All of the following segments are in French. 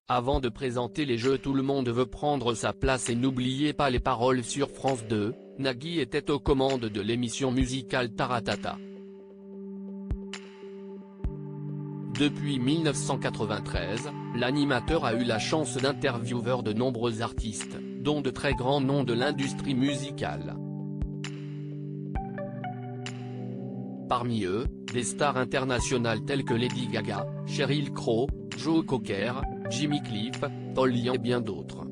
Avant de présenter les jeux Tout le monde veut prendre sa place et n'oubliez pas les paroles sur France 2, Nagui était aux commandes de l'émission musicale Taratata. Depuis 1993, l'animateur a eu la chance d'interviewer de nombreux artistes, dont de très grands noms de l'industrie musicale. Parmi eux, des stars internationales telles que Lady Gaga, Sheryl Crow, Joe Cocker, Jimmy Cliff, Paul Young et bien d'autres.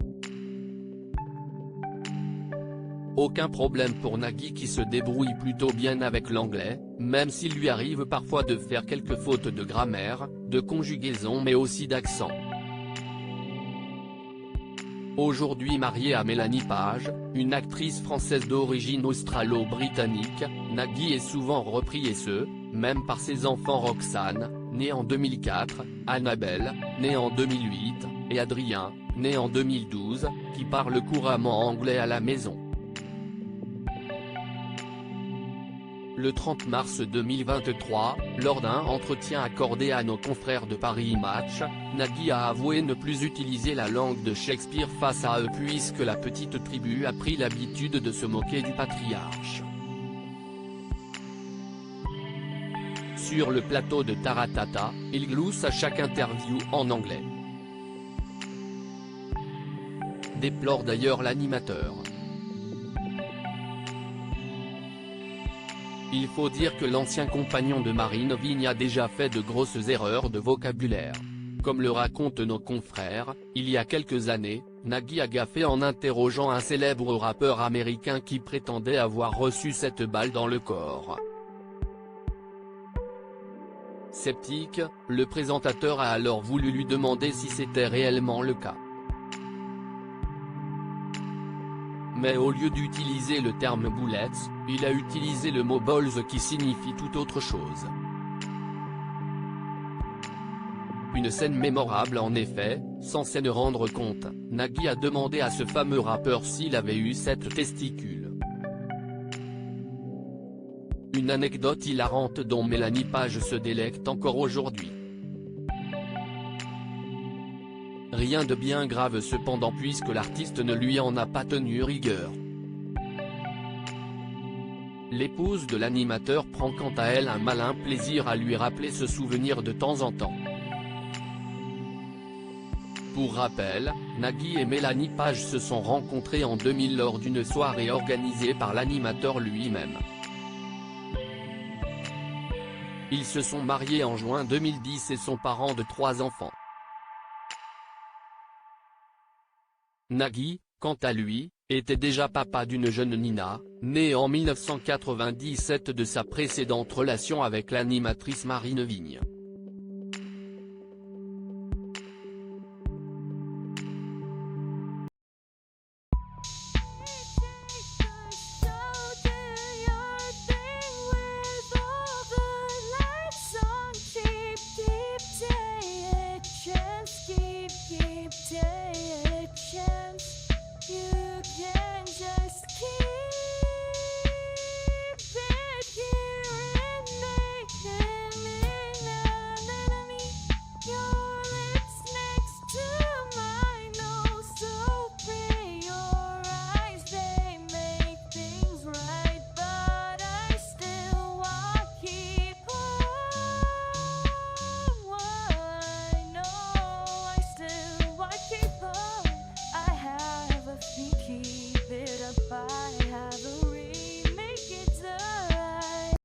Aucun problème pour Nagui qui se débrouille plutôt bien avec l'anglais, même s'il lui arrive parfois de faire quelques fautes de grammaire, de conjugaison mais aussi d'accent. Aujourd'hui marié à Mélanie Page, une actrice française d'origine australo-britannique, Nagui est souvent repris et ce, même par ses enfants Roxane, née en 2004, Annabelle, née en 2008, et Adrien, né en 2012, qui parle couramment anglais à la maison. Le 30 mars 2023, lors d'un entretien accordé à nos confrères de Paris Match, Nagui a avoué ne plus utiliser la langue de Shakespeare face à eux puisque la petite tribu a pris l'habitude de se moquer du patriarche. Sur le plateau de Taratata, il glousse à chaque interview en anglais. Déplore d'ailleurs l'animateur. Il faut dire que l'ancien compagnon de Marine Vigne a déjà fait de grosses erreurs de vocabulaire. Comme le racontent nos confrères, il y a quelques années, Nagui a gaffé en interrogeant un célèbre rappeur américain qui prétendait avoir reçu cette balle dans le corps. Sceptique, le présentateur a alors voulu lui demander si c'était réellement le cas. Mais au lieu d'utiliser le terme bullets, il a utilisé le mot balls qui signifie tout autre chose. Une scène mémorable en effet, sans s'en rendre compte, Nagui a demandé à ce fameux rappeur s'il avait eu 7 testicules. Une anecdote hilarante dont Mélanie Page se délecte encore aujourd'hui. Rien de bien grave cependant puisque l'artiste ne lui en a pas tenu rigueur. L'épouse de l'animateur prend quant à elle un malin plaisir à lui rappeler ce souvenir de temps en temps. Pour rappel, Nagui et Mélanie Page se sont rencontrés en 2000 lors d'une soirée organisée par l'animateur lui-même. Ils se sont mariés en juin 2010 et sont parents de 3 enfants. Nagui, quant à lui, était déjà papa d'une jeune Nina, née en 1997 de sa précédente relation avec l'animatrice Marine Vigne.